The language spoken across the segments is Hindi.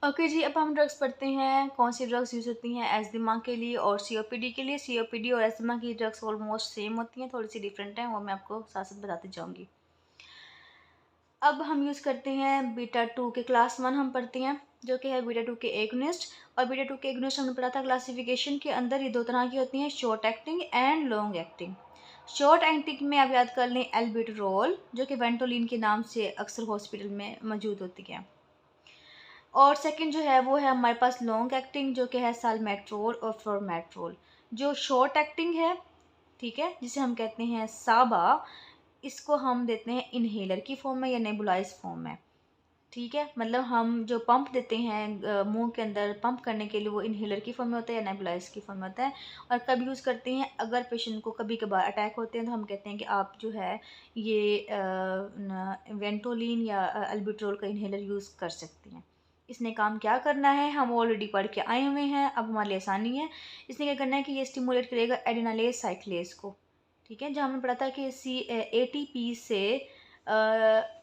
ओके जी, अब हम ड्रग्स पढ़ते हैं कौन सी ड्रग्स यूज़ होती हैं एस्जिमा के लिए और सीओपीडी के लिए। सीओपीडी और एस्जिमा की ड्रग्स ऑलमोस्ट सेम होती हैं, थोड़ी सी डिफरेंट हैं, वो मैं आपको साथ साथ बताती जाऊँगी। अब हम यूज़ करते हैं बीटा टू के क्लास वन हम पढ़ते हैं, जो कि है बीटा टू के एगोनिस्ट। और बीटा टू के एगोनिस्ट हमने पढ़ा था क्लासिफिकेशन के अंदर, ये दो तरह की होती हैं, short acting and long acting. Short acting में आप याद कर लें एल्बिटरॉल, जो कि वेंटोलिन के नाम से अक्सर हॉस्पिटल में मौजूद होती है। और सेकंड जो है वो है हमारे पास लॉन्ग एक्टिंग, जो कि है साल्मेट्रोल और फ्लोरमेट्रोल। जो शॉर्ट एक्टिंग है, ठीक है, जिसे हम कहते हैं साबा, इसको हम देते हैं इनहेलर की फॉर्म में या नेबुलाइज फॉर्म में। ठीक है, मतलब हम जो पंप देते हैं मुंह के अंदर पंप करने के लिए, वो इनहेलर की फॉर्म में होता है या नेबुलाइज की फॉर्म में होता है। और कब यूज़ करते हैं, अगर पेशेंट को कभी कभार अटैक होते हैं तो हम कहते हैं कि आप जो है ये वेंटोलिन या अल्बिट्रोल का इनहेलर यूज़ कर सकती हैं। इसने काम क्या करना है हम ऑलरेडी पढ़ के आए हुए हैं, अब हमारे लिए आसानी है। इसने क्या करना है कि ये स्टिमुलेट करेगा एडिनालेज साइक्लेज को। ठीक है, जहाँ हमने पढ़ा था कि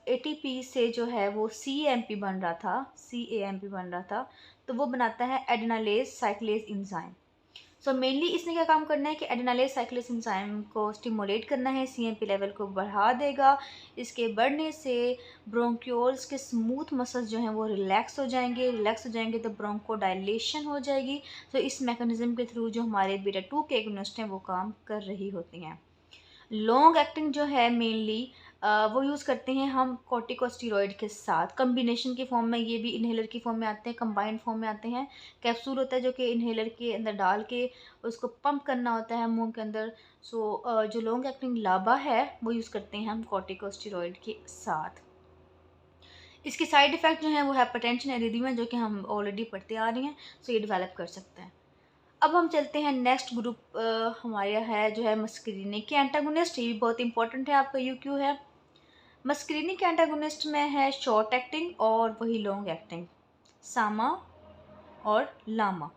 एटीपी से जो है वो सीएमपी बन रहा था, सीएमपी बन रहा था, तो वो बनाता है एडिनालेज साइक्लेज इंजाइम। सो मेनली इसने क्या काम करना है कि एडिनालेज साइक्लेज इंजाइम को स्टिमुलेट करना है, सीएमपी लेवल को बढ़ा देगा। इसके बढ़ने से ब्रोंक्यूल्स के स्मूथ मसल्स जो हैं वो रिलैक्स हो जाएंगे तो ब्रोंको डायलेशन हो जाएगी। तो इस मैकेनिज्म के थ्रू जो हमारे बीटा टू के एगोनिस्ट हैं वो काम कर रही होती हैं। लॉन्ग एक्टिंग जो है मेनली वो यूज़ करते हैं हम कॉर्टिकोस्टेरॉइड के साथ, कम्बिनेशन के फॉर्म में, ये भी इन्हेलर की फॉर्म में आते हैं, कंबाइंड फॉर्म में आते हैं। कैप्सूल होता है जो कि इन्हेलर के अंदर डाल के उसको पंप करना होता है मुंह के अंदर। सो जो लॉन्ग एक्टिंग लाबा है वो यूज़ करते हैं हम कॉर्टिकोस्टेरॉइड के साथ। इसके साइड इफ़ेक्ट जो हैं वो हाइपरटेंशन, एरिथमिया, जो कि हम ऑलरेडी पढ़ते आ रहे हैं। सो ये डेवलप कर सकते हैं। अब हम चलते हैं नेक्स्ट ग्रुप, हमारे है जो है मस्करीनिक के एंटागोनिस्ट। ये भी बहुत इंपॉर्टेंट है, आपका यूक्यू है। मस्करीनिक के एंटागोनिस्ट में है शॉर्ट एक्टिंग और वही लॉन्ग एक्टिंग, सामा और लामा।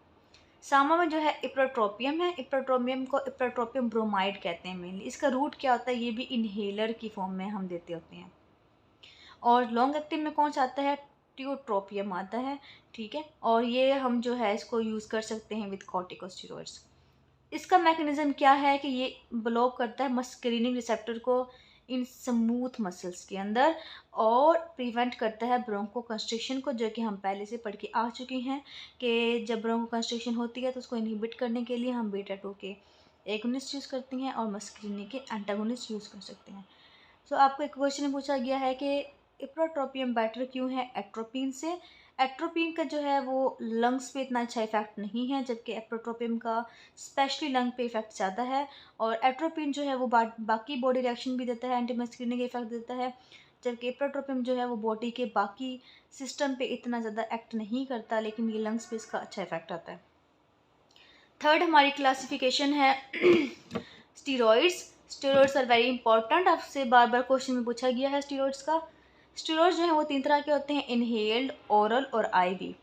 सामा में जो है इप्रोट्रोपियम है, इप्रोट्रोपियम को इप्रोट्रोपियम ब्रोमाइड कहते हैं मेनली। इसका रूट क्या होता है, ये भी इनहेलर की फॉर्म में हम देते होते हैं। और लॉन्ग एक्टिव में कौन सा आता है, ट्यूट्रोपियम आता है। ठीक है, और ये हम जो है इसको यूज़ कर सकते हैं विद कॉर्टिकोस्टेरॉइड्स। इसका मैकेनिज्म क्या है कि ये ब्लॉक करता है मस्करीनिक रिसेप्टर को इन स्मूथ मसल्स के अंदर, और प्रिवेंट करता है ब्रोंको कंस्ट्रिक्शन को, जो कि हम पहले से पढ़ के आ चुके हैं कि जब ब्रोंको कंस्ट्रिक्शन होती है तो उसको इनहिबिट करने के लिए हम बीटा टू के एगोनिस्ट यूज़ करते हैं और मस्करीनिक के एंटागोनिस्ट यूज़ कर सकते हैं। सो आपको एक क्वेश्चन पूछा गया है कि इप्रोट्रोपियम बेटर क्यों है एट्रोपिन से। एट्रोपिन का जो है वो लंग्स पे इतना अच्छा इफेक्ट नहीं है, जबकि एप्रोट्रोपियम का स्पेशली लंग पे इफेक्ट ज़्यादा है। और एट्रोपिन जो है वो बाकी बॉडी रिएक्शन भी देता है, एंटी मस्कुलिनिक इफेक्ट देता है, जबकि एप्रोट्रोपियम जो है वो बॉडी के बाकी सिस्टम पे इतना ज़्यादा एक्ट नहीं करता, लेकिन ये लंग्स पे इसका अच्छा इफेक्ट आता है। थर्ड हमारी क्लासिफिकेशन है steroids. Steroids are very important, आपसे बार बार क्वेश्चन में पूछा गया है स्टीरॉइड्स का। स्टीरॉइड्स जो है वो तीन तरह के होते हैं, इनहेल्ड, ओरल और आईवी।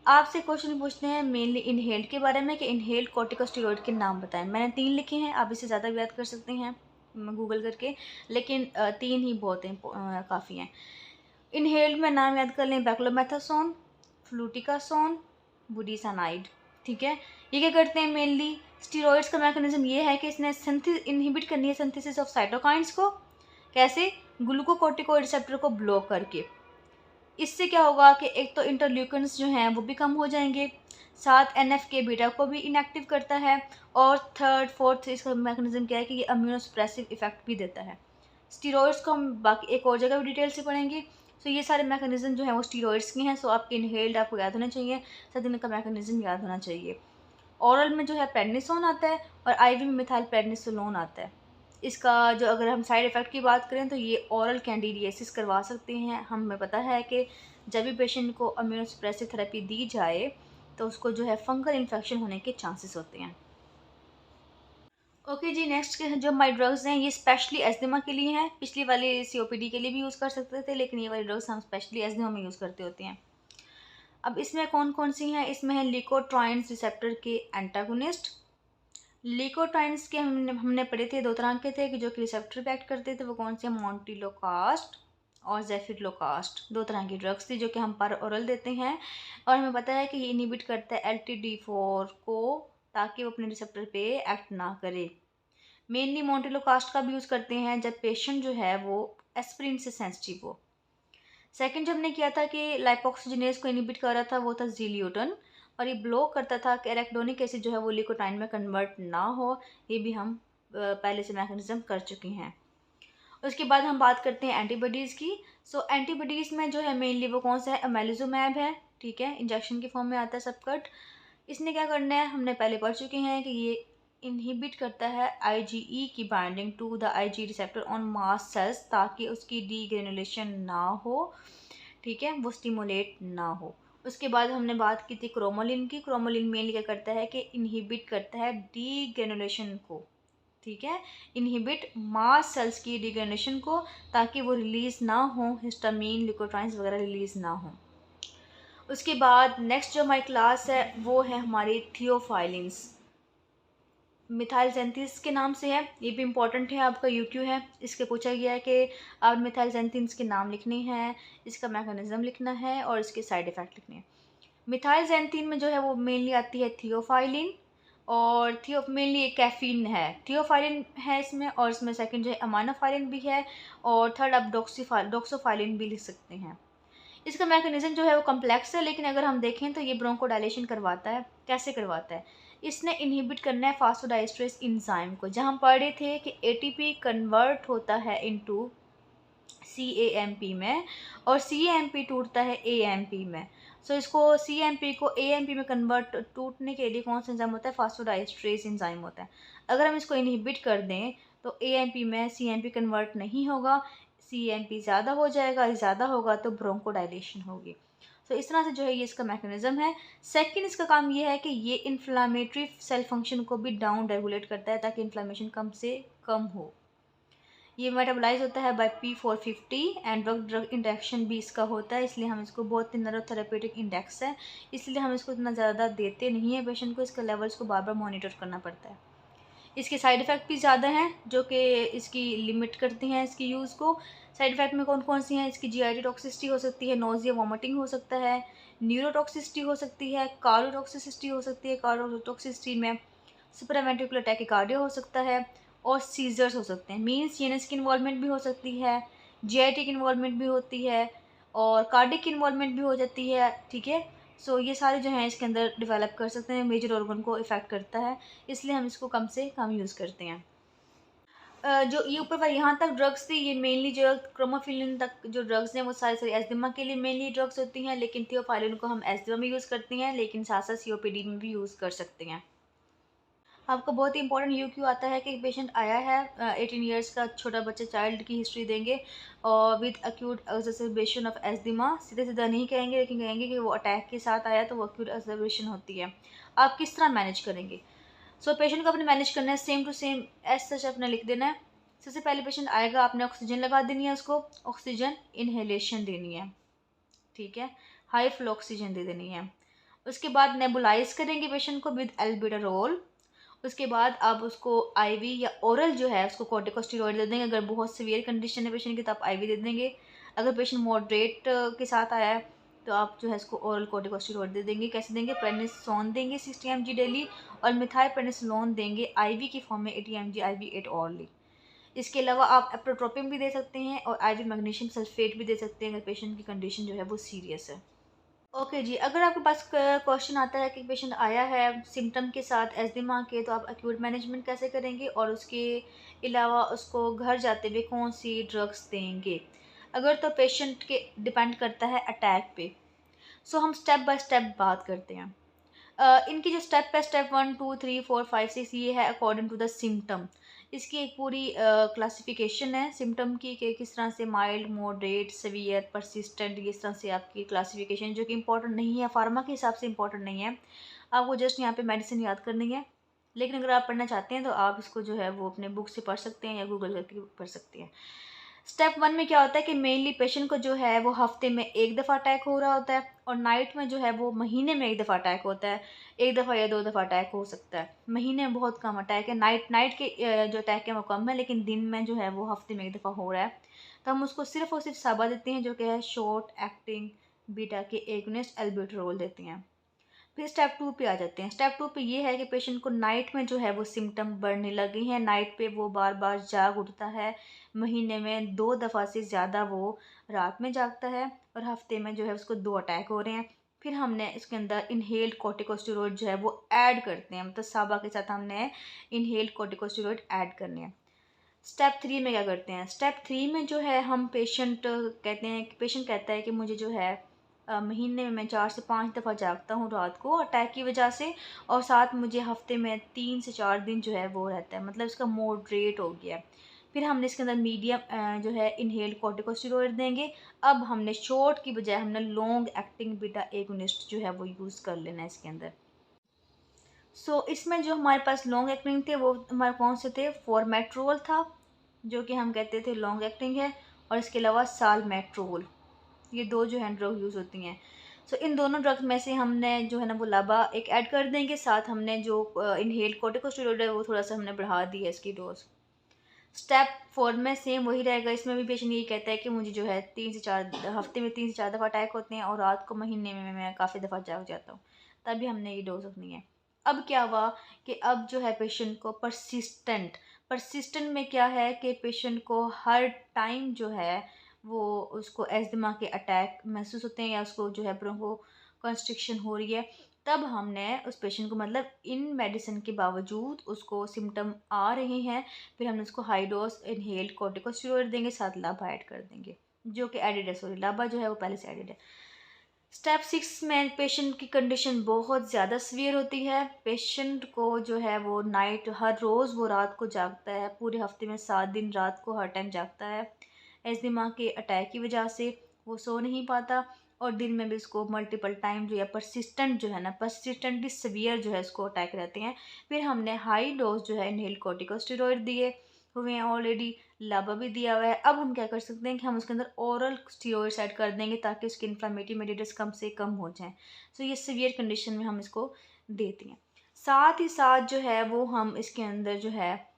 आपसे क्वेश्चन पूछते हैं मेनली इनहेल्ड के बारे में कि इनहेल्ड कॉर्टिकोस्टेरॉइड के नाम बताएं। मैंने तीन लिखे हैं, आप इससे ज़्यादा भी याद कर सकते हैं गूगल करके, लेकिन तीन ही बहुत हैं, काफ़ी हैं। इनहेल्ड में नाम याद कर लें, बैक्लोमेथासोन, फ्लूटिकासोन, बुडिसानाइड। ठीक है, ये क्या करते हैं मेनली, स्टीरॉइड्स का मैकेनिज्म ये है कि इसने इनहिबिट करनी है सिंथेसिस ऑफ साइटोकाइंस को। कैसे, ग्लूकोकॉर्टिकोइड रिसेप्टर को ब्लॉक करके। इससे क्या होगा कि एक तो इंटरल्यूकन्स जो हैं वो भी कम हो जाएंगे, साथ एनएफ के बीटा को भी इनएक्टिव करता है, और थर्ड फोर्थ इसका मैकेनिज्म क्या है कि ये इम्यूनोसप्रेसिव इफेक्ट भी देता है। स्टीरॉइड्स को हम बाकी एक और जगह भी डिटेल से पढ़ेंगे। सो ये सारे मैकेनिज्म जो है वो स्टीरॉइड्स के हैं। सो आपके इनहेल्ड आपको याद होना चाहिए, साथ इनका मैकेनिज्म याद होना चाहिए। ओरल में जो है प्रेडनिसोन आता है और आईवी में मिथाइल प्रेडनिसोलोन आता है। इसका जो अगर हम साइड इफ़ेक्ट की बात करें तो ये ओरल कैंडिडियासिस करवा सकते हैं। हमें पता है कि जब भी पेशेंट को इम्यूनोसप्रेसिव थेरेपी दी जाए तो उसको जो है फंगल इन्फेक्शन होने के चांसेस होते हैं। ओके जी, नेक्स्ट के जो हमारी ड्रग्स हैं ये स्पेशली एस्जिमा के लिए हैं। पिछली वाली सीओपीडी के लिए भी यूज़ कर सकते थे, लेकिन ये वाली ड्रग्स हम स्पेशली एस्जिमा में यूज़ करते होते हैं। अब इसमें कौन कौन सी हैं, इसमें है लिकोट्राइन्स रिसेप्टर के एंटागोनिस्ट। लिकोट्राइन्स के हमने पढ़े थे, दो तरह के थे कि जो कि रिसेप्टर पे एक्ट करते थे, वो कौन से, मोंटिलोकास्ट और जेफिरलोकास्ट, 2 तरह की ड्रग्स थी जो कि हम पर ओरल देते हैं, और हमें पता है कि ये इनहिबिट करता है LTD4 को, ताकि वो अपने रिसेप्टर पे एक्ट ना करे। मेनली मोंटेलोकास्ट का भी यूज़ करते हैं जब पेशेंट जो है वो एस्पिरिन से सेंसिटिव हो। सेकंड जो हमने किया था कि लाइपोक्सिजीनेज को इनहिबिट कर रहा था वो था ज़िलियोटन, और ये ब्लॉक करता था कि एराकिडोनिक एसिड जो है वो लिकोटाइन में कन्वर्ट ना हो। ये भी हम पहले से मैकेनिज्म कर चुके हैं। उसके बाद हम बात करते हैं एंटीबॉडीज़ की। सो एंटीबॉडीज़ में जो है मेनली वो कौन सा है, अमेलिजुमैब है, ठीक है, इंजेक्शन की फॉर्म में आता है सबकट। इसने क्या करना है, हमने पहले पढ़ चुके हैं कि ये इनहिबिट करता है IgE की binding to the IgE receptor on mast cells, ताकि उसकी डीग्रेनुलेशन ना हो, ठीक है, वो स्टिमुलेट ना हो। उसके बाद हमने बात की थी क्रोमोलिन की। क्रोमोलिन मेनली क्या करता है कि इनहिबिट करता है डीग्रेनुलेशन को, ठीक है, इनहिबिट मास्ट सेल्स की डीग्रेनुलेशन को, ताकि वो रिलीज़ ना हो, हिस्टामीन ल्यूकोट्राइन्स वगैरह रिलीज़ ना हो। उसके बाद नेक्स्ट जो हमारी क्लास है वो है हमारी थियोफाइलिन्स। मिथाइलजेंथिस के नाम से है, ये भी इम्पॉर्टेंट है, आपका UQ है। इसके पूछा गया है कि आप मिथाइलजेंथिन्स के नाम लिखने हैं, इसका मैकेनिज्म लिखना है और इसके साइड इफ़ेक्ट लिखने हैं। मिथाइलजेंथिन में जो है वो मेनली आती है थियोफाइलिन, और मेनली एक कैफीन है, थियोफाइलिन है इसमें, और इसमें सेकंड जो है अमाइनोफाइलिन भी है, और थर्ड आप डॉक्सोफाइलिन भी लिख सकते हैं। इसका मैकेनिज्म जो है वो कम्प्लेक्स है, लेकिन अगर हम देखें तो ये ब्रोंकोडायलेशन करवाता है। कैसे करवाता है, इसने इनहिबिट करना है फास्फोडाइस्ट्रेस इंजाइम को। जहाँ हम पढ़ रहे थे कि ATP कन्वर्ट होता है इनटू CAMP में, और CAMP टूटता है AMP में। सो इसको CAMP को AMP में कन्वर्ट टूटने के लिए कौन सा एंजाइम होता है, फास्फोडाइस्ट्रेस एंजाइम होता है। अगर हम इसको इनहिबिट कर दें तो AMP में CAMP कन्वर्ट नहीं होगा, CAMP ज़्यादा हो जाएगा, ज़्यादा होगा तो ब्रोंकोडाइलेशन होगी। तो इस तरह से जो है ये इसका मैकेनिज्म है। सेकंड इसका काम ये है कि ये इन्फ्लामेटरी सेल फंक्शन को भी डाउन रेगुलेट करता है, ताकि इन्फ्लामेशन कम से कम हो। ये मेटाबोलाइज होता है by P450, and drug drug interaction भी इसका होता है, इसलिए हम इसको बहुत ही न्यूरोथेरेपेटिक इंडेक्स है, इसलिए हम इसको इतना ज़्यादा देते नहीं है पेशेंट को, इसके लेवल्स को बार बार मॉनिटर करना पड़ता है। इसके साइड इफ़ेक्ट भी ज़्यादा हैं जो कि इसकी लिमिट करते हैं इसकी यूज़ को। साइड इफ़ेक्ट में कौन कौन सी हैं, इसकी GI टॉक्सिसिटी हो सकती है, नोजिया वॉमिटिंग हो सकता है, न्यूरोटॉक्सिसिटी हो सकती है, कार्डियोटॉक्सिसिटी हो सकती है, कार्डियोटॉक्सिसिटी में सुपरावेंट्रिकुलर टैकिकार्डिया हो सकता है, और सीजर्स हो सकते हैं। मीन्स सीएनएस की इन्वॉल्वमेंट भी हो सकती है, GIT की इन्वॉल्वमेंट भी होती है, और कार्डिक की इन्वॉल्वमेंट भी हो जाती है, ठीक है। सो ये सारे जो हैं इसके अंदर डेवलप कर सकते हैं, मेजर ऑर्गन को इफ़ेक्ट करता है, इसलिए हम इसको कम से कम यूज़ करते हैं। जो ये ऊपर वाली यहाँ तक ड्रग्स थी, ये मेनली जो क्रोमोफिलिन तक जो ड्रग्स हैं वो सारी सारी एस्दिमा के लिए मेनली ड्रग्स होती हैं, लेकिन थियोफाइलिन को हम एस्दिमा में यूज़ करते हैं, लेकिन साथ साथ COPD में भी यूज़ कर सकते हैं। आपका बहुत ही इंपॉर्टेंट UQ आता है कि पेशेंट आया है 18 ईयर्स का छोटा बच्चा, चाइल्ड की हिस्ट्री देंगे, और विद एक्यूट एक्सर्बेशन ऑफ एस्दिमा, सीधे सीधा नहीं कहेंगे, लेकिन कहेंगे कि वो अटैक के साथ आया तो वो एक्यूट एक्सर्बेशन होती है। आप किस तरह मैनेज करेंगे। सो पेशेंट को अपने मैनेज करना है same to same, as such अपने लिख देना है। सबसे पहले पेशेंट आएगा, आपने ऑक्सीजन लगा देनी है, उसको ऑक्सीजन इनहेलेशन देनी है, ठीक है, हाई फ्लो ऑक्सीजन दे देनी है। उसके बाद नेबुलाइज करेंगे पेशेंट को विद एल्बिडारोल। उसके बाद आप उसको IV या ओरल जो है उसको कॉर्टिकोस्टेरॉइड दे देंगे। अगर बहुत सीवियर कंडीशन है पेशेंट की तो आप IV दे देंगे। अगर पेशेंट मॉडरेट के साथ आया है तो आप जो है इसको ओरल कॉर्टिकोस्टेरॉइड दे देंगे। कैसे देंगे, प्रेडनिसोन देंगे 60 mg डेली, और मिथाइलप्रेडनिसोलोन देंगे IV की फॉर्म में 80 mg IV 8 ऑरली। इसके अलावा आप एप्रोट्रोपिन भी दे सकते हैं, और IV मैग्नीशियम सल्फेट भी दे सकते हैं अगर पेशेंट की कंडीशन जो है वो सीरियस है। ओके जी, अगर आपके पास क्वेश्चन आता है कि पेशेंट आया है सिम्टम के साथ एस्दिमा के, तो आप एक्यूट मैनेजमेंट कैसे करेंगे, और उसके अलावा उसको घर जाते हुए कौन सी ड्रग्स देंगे। अगर तो पेशेंट के डिपेंड करता है अटैक पे। सो हम स्टेप बाय स्टेप बात करते हैं। इनकी जो स्टेप है, स्टेप 1 2 3 4 5 6, ये है अकॉर्डिंग टू द सिम्टम। इसकी एक पूरी क्लासिफिकेशन है सिम्टम की, कि किस तरह से माइल्ड, मॉडरेट, सीवियर, परसिस्टेंट, इस तरह से आपकी क्लासिफिकेशन, जो कि इंपॉर्टेंट नहीं है, फार्मा के हिसाब से इंपॉर्टेंट नहीं है, आपको जस्ट यहाँ पे मेडिसिन याद करनी है। लेकिन अगर आप पढ़ना चाहते हैं तो आप इसको जो है वो अपने बुक से पढ़ सकते हैं या गूगल करके पढ़ सकते हैं। स्टेप 1 में क्या होता है कि मेनली पेशेंट को जो है वो हफ्ते में एक दफ़ा अटैक हो रहा होता है, और नाइट में जो है वो महीने में एक दफ़ा अटैक होता है। एक दफ़ा या 2 दफ़ा अटैक हो सकता है। महीने में बहुत कम अटैक है। नाइट नाइट के जो अटैक है वो कम है, लेकिन दिन में जो है वो हफ्ते में एक दफ़ा हो रहा है। तो हम उसको सिर्फ़ और सिर्फ साबा देते हैं, जो कि है शॉर्ट एक्टिंग बीटा के एगोनिस्ट एल्ब्यूटरॉल देते हैं। फिर स्टेप 2 पे आ जाते हैं। स्टेप 2 पे ये है कि पेशेंट को नाइट में जो है वो सिम्पटम बढ़ने लगे हैं। नाइट पे वो बार-बार जाग उठता है। महीने में 2 दफ़ा से ज़्यादा वो रात में जागता है, और हफ़्ते में जो है उसको 2 अटैक हो रहे हैं। फिर हमने इसके अंदर इन्हेल्ड कॉर्टिकोस्टेरॉइड जो है वो ऐड करते हैं। मतलब साबा के साथ हमने इन्हेल्ड कॉर्टिकोस्टेरॉइड ऐड करने हैं। स्टेप 3 में क्या करते हैं? स्टेप 3 में जो है हम पेशेंट कहता है कि मुझे जो है महीने में मैं 4 से 5 दफ़ा जागता हूँ रात को अटैक की वजह से, और साथ मुझे हफ़्ते में 3 से 4 दिन जो है वो रहता है, मतलब इसका मॉडरेट हो गया है। फिर हमने इसके अंदर मीडियम जो है इन्हेल्ड कॉर्टिकोस्टेरॉइड देंगे। अब हमने शॉर्ट की बजाय हमने लॉन्ग एक्टिंग बीटा एगोनिस्ट जो है वो यूज़ कर लेना है इसके अंदर। इसमें जो हमारे पास लॉन्ग एक्टिंग थे वो हमारे कौन से थे? फॉर्मेट्रोल था, जो कि हम कहते थे लॉन्ग एक्टिंग है, और इसके अलावा सालमेट्रोल। ये 2 जो हैं ड्रग यूज़ होती हैं। इन दोनों ड्रग्स में से हमने जो है ना वो लाबा एक ऐड कर देंगे, साथ हमने जो इन्हेल्ड कॉर्टिकोस्टेरॉइड है वो थोड़ा-सा हमने बढ़ा दी है इसकी डोज़। स्टेप 4 में सेम वही रहेगा। इसमें भी पेशेंट यही कहता है कि मुझे जो है 3 से 4 हफ़्ते में 3 से 4 दफ़ा अटैक होते हैं, और रात को महीने में मैं काफ़ी दफ़ा जाग जाता हूँ। तभी हमने ये डोज़ रखनी है। अब क्या हुआ कि अब जो है पेशेंट को परसिस्टेंट में क्या है कि पेशेंट को हर टाइम जो है वो उसको एस्थमा के अटैक महसूस होते हैं, या उसको जो है ब्रोंको कंस्ट्रिक्शन हो रही है। तब हमने उस पेशेंट को, मतलब इन मेडिसिन के बावजूद उसको सिम्पटम आ रहे हैं, फिर हमने उसको हाई डोज इनहेल्ड कॉर्टिकोस्टेरॉइड देंगे, साथ लाबा ऐड कर देंगे, जो कि एडिड है। सॉरी, लाबा जो है वो पहले से एडिड है। स्टेप 6 में पेशेंट की कंडीशन बहुत ज़्यादा सीवियर होती है। पेशेंट को जो है वो नाइट हर रोज़ वो रात को जागता है, पूरे हफ्ते में 7 दिन रात को हर टाइम जागता है। एस्जिमा के अटैक की वजह से वो सो नहीं पाता, और दिन में भी उसको मल्टीपल टाइम जो है परसिस्टेंटली सीवियर जो है उसको अटैक रहते हैं। फिर हमने हाई डोज जो है इनहेल कॉर्टिकोस्टेरॉइड दिए हुए हैं ऑलरेडी, लाबा भी दिया हुआ है। अब हम क्या कर सकते हैं कि हम उसके अंदर ओरल स्टीरॉइड्स ऐड कर देंगे, ताकि उसके इन्फ्लेमेटरी मेडिएटर्स कम से कम हो जाएँ। ये सीवियर कंडीशन में हम इसको देते हैं। साथ ही साथ जो है वो हम इसके अंदर जो है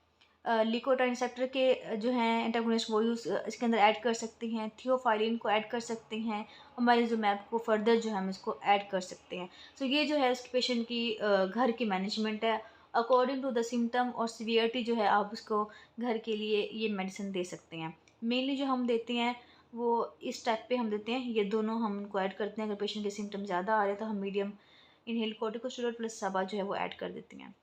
लिकोटाइन रिसेप्टर के जो हैं एंटागोनिस्ट वो इसके अंदर ऐड कर सकते हैं। थियोफाइलिन को ऐड कर सकते हैं, और माइलिज़ुमैब को फर्दर जो है हम इसको ऐड कर सकते हैं। ये जो है उसके पेशेंट की घर की मैनेजमेंट है। अकॉर्डिंग टू द सिम्पटम और सीवियरिटी जो है आप उसको घर के लिए ये मेडिसिन दे सकते हैं। मेनली जो हम देते हैं वो इस स्टेप पे हम देते हैं, ये दोनों हम उनको ऐड करते हैं। अगर पेशेंट के सिम्पटम ज़्यादा आ रहे हैं तो हम मीडियम इनहेल कॉर्टिकोस्टेरॉइड प्लस साबा जो है वो ऐड कर देते हैं।